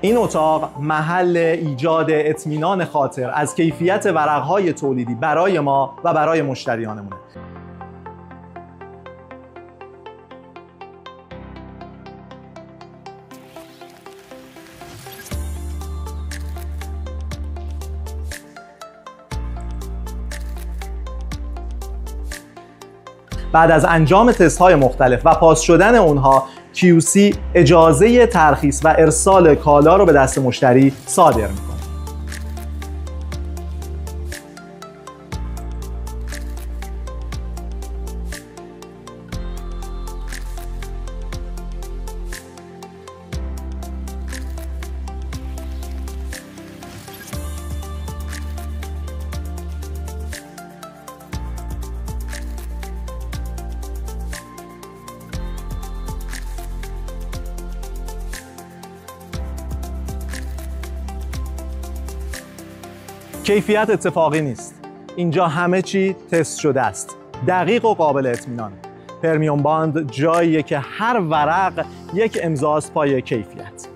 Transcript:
این اتاق محل ایجاد اطمینان خاطر از کیفیت ورقهای تولیدی برای ما و برای مشتریانمونه. بعد از انجام تست‌های مختلف و پاس شدن اونها، QC اجازه ترخیص و ارسال کالا رو به دست مشتری صادر میکنه. کیفیت اتفاقی نیست. اینجا همه چی تست شده است. دقیق و قابل اطمینان. پرمیوم باند جاییه که هر ورق یک امضاست پای کیفیت.